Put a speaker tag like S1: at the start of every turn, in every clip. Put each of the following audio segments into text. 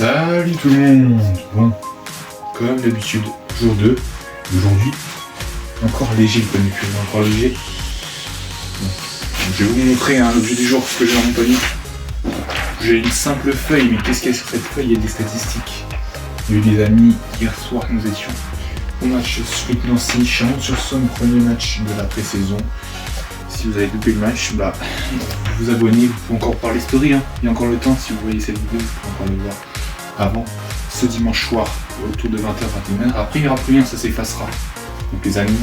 S1: Salut tout le monde. Bon, comme d'habitude, jour 2, aujourd'hui, encore léger le panier, encore léger. Bon. Je vais vous montrer l'objet du jour, ce que j'ai dans mon panier. J'ai une simple feuille, mais qu'est-ce qu'il y a sur cette feuille? Il y a des statistiques. J'ai eu des amis, hier soir nous étions au match Sweet Nancy, Chalon-sur-Saône, premier match de la pré-saison. Si vous avez loupé le match, vous vous abonnez, vous pouvez encore parler story, hein. Il y a encore le temps, si vous voyez cette vidéo, vous pouvez encore le voir avant ce dimanche soir, autour de 20h-21h. Après il n'y aura plus rien, ça s'effacera. Donc les amis,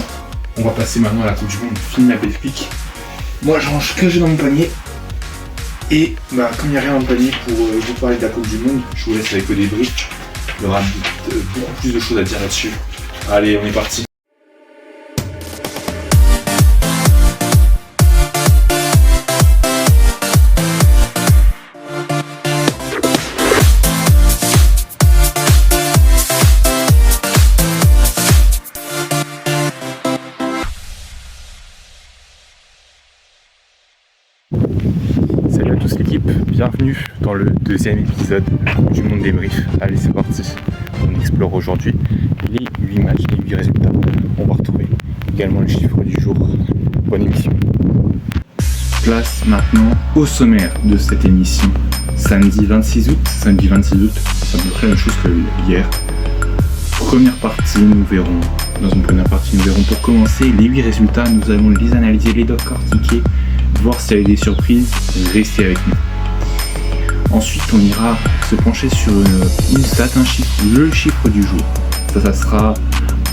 S1: on va passer maintenant à la Coupe du Monde, fini la Belgique. Moi je range ce que j'ai dans mon panier. Et comme il n'y a rien dans le panier pour vous parler de la Coupe du Monde, je vous laisse avec le débrief. Il y aura beaucoup plus de choses à dire là-dessus. Allez, on est parti. Salut à tous l'équipe, bienvenue dans le deuxième épisode du Monde Débrief. Allez c'est parti, on explore aujourd'hui les 8 matchs, les 8 résultats. On va retrouver également le chiffre du jour. Bonne émission. Place maintenant au sommaire de cette émission. Samedi 26 août, c'est à peu près la même chose que hier. Première partie, nous verrons pour commencer les 8 résultats, nous allons les analyser, les décortiquer, voir s'il y a des surprises, restez avec nous. Ensuite, on ira se pencher sur une stat, un chiffre, le chiffre du jour. Ça sera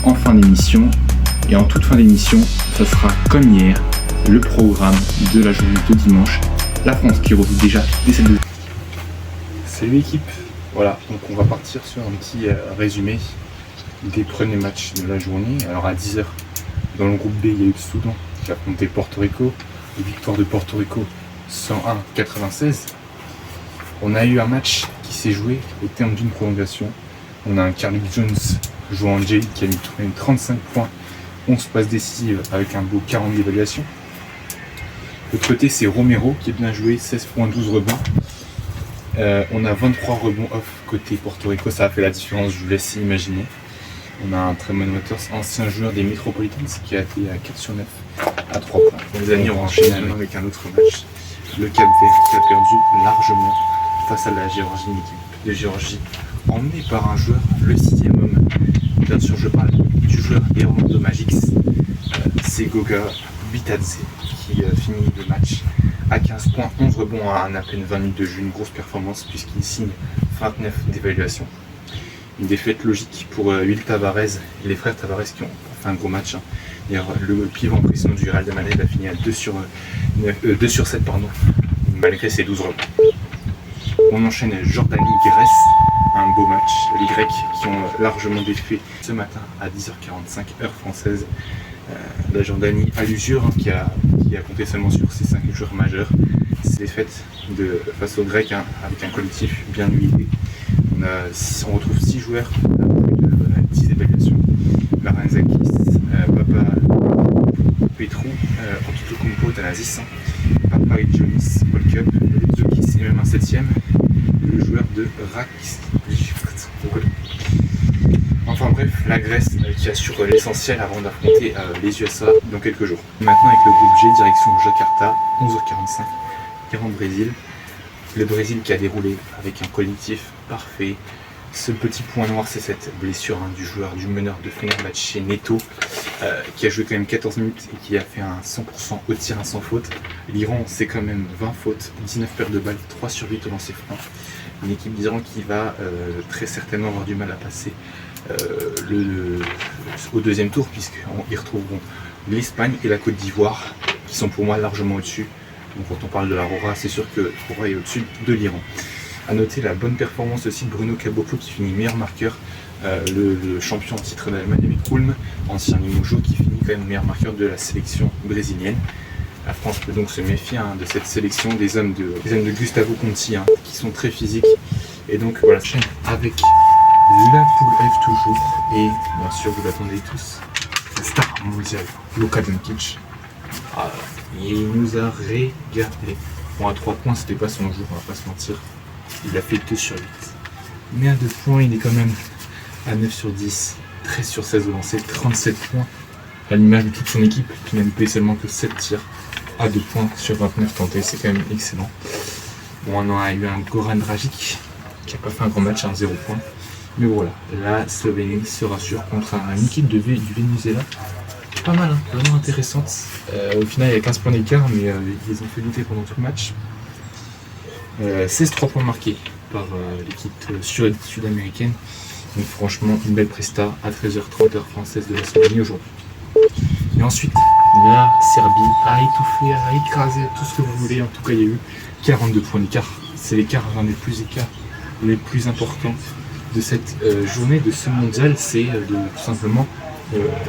S1: en fin d'émission. Et en toute fin d'émission, ça sera comme hier, le programme de la journée de dimanche. La France qui revient déjà dès cette deuxième. Salut l'équipe. Voilà, donc on va partir sur un petit résumé des premiers matchs de la journée. Alors à 10h, dans le groupe B, il y a eu le Soudan qui a affronté Porto Rico. Victoire de Porto Rico 101-96. On a eu un match qui s'est joué au terme d'une prolongation. On a un Carly Jones jouant Angelique qui a mis 35 points, 11 passes décisives avec un beau 40 d'évaluation. De l'autre côté, c'est Romero qui est bien joué, 16 points, 12 rebonds. On a 23 rebonds off côté Porto Rico, ça a fait la différence, je vous laisse imaginer. On a un Tremont Waters, ancien joueur des Metropolitans, qui a été à 4 sur 9 à 3 points. Les amis, on enchaîne avec un autre match. Le Cap Vert qui a perdu largement face à la Géorgie, une équipe de Géorgie emmenée par un joueur, le 6e homme. Bien sûr, je parle du joueur des Orlando Magics, c'est Goga Bitadze, qui finit le match à 15 points, 11 rebonds à peine 20 minutes de jeu, une grosse performance puisqu'il signe 29 d'évaluation. Une défaite logique pour Will Tavares et les frères Tavares qui ont fait un gros match. D'ailleurs, le pivot en prison du Real de Madrid a fini à 2 sur 7, malgré ses 12 rebonds. On enchaîne Jordanie-Grèce, un beau match. Les Grecs qui ont largement défait ce matin à 10h45, heure française. La Jordanie à l'usure qui a compté seulement sur ses 5 joueurs majeurs. C'est défaite face aux Grecs avec un collectif bien huilé. On retrouve 6 joueurs à plus de 10 évaluations. Maranzakis, Papa Petrou, Antetokounmpo, Thanasis, Papa et Jonis, World Cup, Zokis et même un 7ème, le joueur de Rakis. Enfin bref, la Grèce qui assure l'essentiel avant d'affronter les USA dans quelques jours. Maintenant avec le groupe G, direction Jakarta, 11h45, Iran-Brésil. Le Brésil qui a déroulé avec un collectif parfait. Seul petit point noir, c'est cette blessure du meneur de Fenerbahçe, Neto, qui a joué quand même 14 minutes et qui a fait un 100% au tir, un sans faute. L'Iran, c'est quand même 20 fautes, 19 pertes de balles, 3 sur 8 au lancer franc. Une équipe d'Iran qui va très certainement avoir du mal à passer au deuxième tour, puisqu'ils retrouveront l'Espagne et la Côte d'Ivoire, qui sont pour moi largement au-dessus. Donc quand on parle de la Rora, c'est sûr que Rora est au-dessus de l'Iran. A noter la bonne performance aussi de Bruno Caboclo qui finit meilleur marqueur, le champion en titre d'Allemagne avec Ulm, ancien Limoges, qui finit quand même meilleur marqueur de la sélection brésilienne. La France peut donc se méfier de cette sélection des hommes de Gustavo Conti, qui sont très physiques. Et donc voilà, chaîne avec la poule F toujours. Et bien sûr, vous l'attendez tous, la star mondiale, Luka Doncic. Il nous a régalé. Bon, à 3 points, c'était pas son jour, on va pas se mentir. Il a fait 2 sur 8. mais à 2 points, il est quand même à 9 sur 10, 13 sur 16 au lancer, 37 points, à l'image de toute son équipe, qui n'a loupé seulement que 7 tirs à 2 points sur 29 tentés, c'est quand même excellent. Bon, on a eu un Goran Dragic qui n'a pas fait un grand match, 0 point. Mais voilà, la Slovénie se rassure contre une équipe du Venezuela. Pas mal, hein, vraiment intéressante. Au final, il y a 15 points d'écart, mais ils les ont fait lutter pendant tout le match. 16 3 points marqués par l'équipe sud-américaine. Donc franchement, une belle presta à 13h30 heure française de la Slovénie aujourd'hui. Et ensuite, la Serbie a étouffé, a écrasé tout ce que vous voulez. En tout cas, il y a eu 42 points d'écart. C'est l'écart, l'un des les plus importants de cette journée, de ce mondial. C'est tout simplement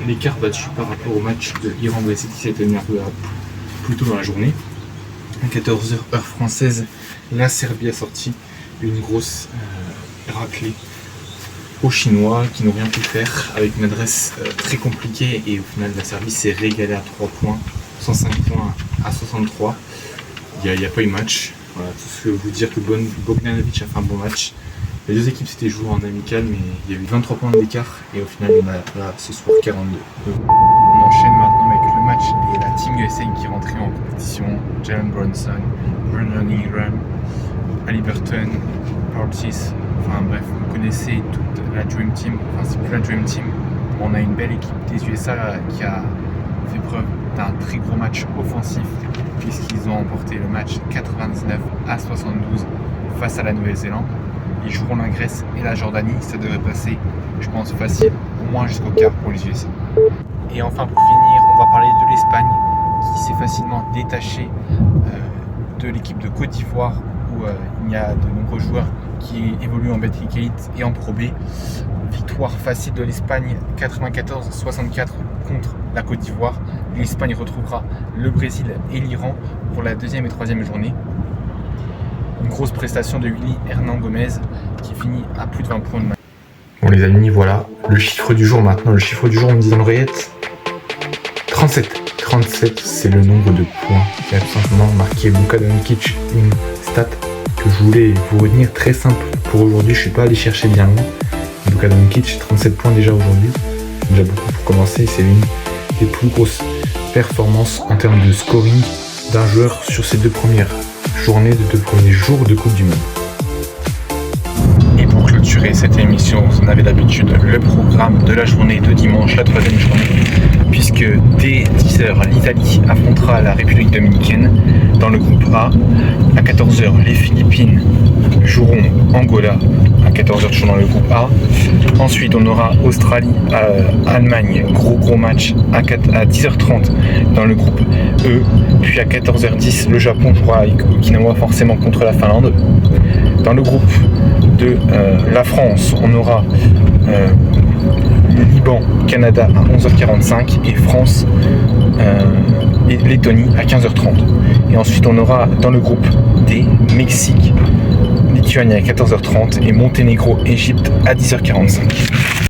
S1: l'écart battu par rapport au match de Iran-Brésil qui s'est tenu un peu plus tôt dans la journée. À 14h heure française, la Serbie a sorti une grosse raclée aux Chinois qui n'ont rien pu faire avec une adresse très compliquée, et au final la Serbie s'est régalée à 3 points, 105 points à 63. Il n'y a pas eu match. Voilà, tout ce que vous dire que Bogdanovic a fait un bon match. Les deux équipes s'étaient jouées en amical, mais il y a eu 23 points d'écart et au final on a là ce soir 42. On enchaîne maintenant avec le match et la Team USA qui rentrait en compétition. Jalen Brunson, Brandon Ingram, Haliburton, Portis, enfin bref, vous connaissez toute la Dream Team. Enfin c'est plus la Dream Team. On a une belle équipe des USA qui a fait preuve d'un très gros match offensif puisqu'ils ont emporté le match 99 à 72 face à la Nouvelle-Zélande. Ils joueront la Grèce et la Jordanie, ça devrait passer, je pense, facile, au moins jusqu'au quart pour les USA. Et enfin, pour finir, on va parler de l'Espagne, qui s'est facilement détachée de l'équipe de Côte d'Ivoire, où il y a de nombreux joueurs qui évoluent en Betclic Elite et en Pro B. Victoire facile de l'Espagne, 94-64 contre la Côte d'Ivoire. L'Espagne retrouvera le Brésil et l'Iran pour la deuxième et troisième journée. Une grosse prestation de Willy Hernan Gomez qui finit à plus de 20 points de match. Bon les amis, voilà le chiffre du jour maintenant. Le chiffre du jour, on me dit dans l'oreillette 37. 37, c'est le nombre de points qui a tout simplement marqué Luka Doncic. Une stat que je voulais vous retenir, très simple pour aujourd'hui. Je ne suis pas allé chercher bien loin. Luka Doncic, 37 points déjà aujourd'hui. Déjà beaucoup pour commencer. C'est l'une des plus grosses performances en termes de scoring d'un joueur sur ces deux premières journées de 2 premiers jours de Coupe du Monde. Et pour clôturer cette émission, vous en avez d'habitude le programme de la journée de dimanche, la 3e journée, puisque dès 10h, l'Italie affrontera la République dominicaine dans le groupe A. À 14h, les Philippines joueront Angola à 14h toujours dans le groupe A. Ensuite, on aura Australie, Allemagne, gros match à 10h30 dans le groupe E. Puis à 14h10, le Japon jouera à Okinawa forcément contre la Finlande. Dans le groupe de la France, on aura Liban, Canada à 11h45 et France et Lettonie à 15h30. Et ensuite, on aura dans le groupe D, Mexique, Lituanie à 14h30 et Monténégro, Égypte à 10h45.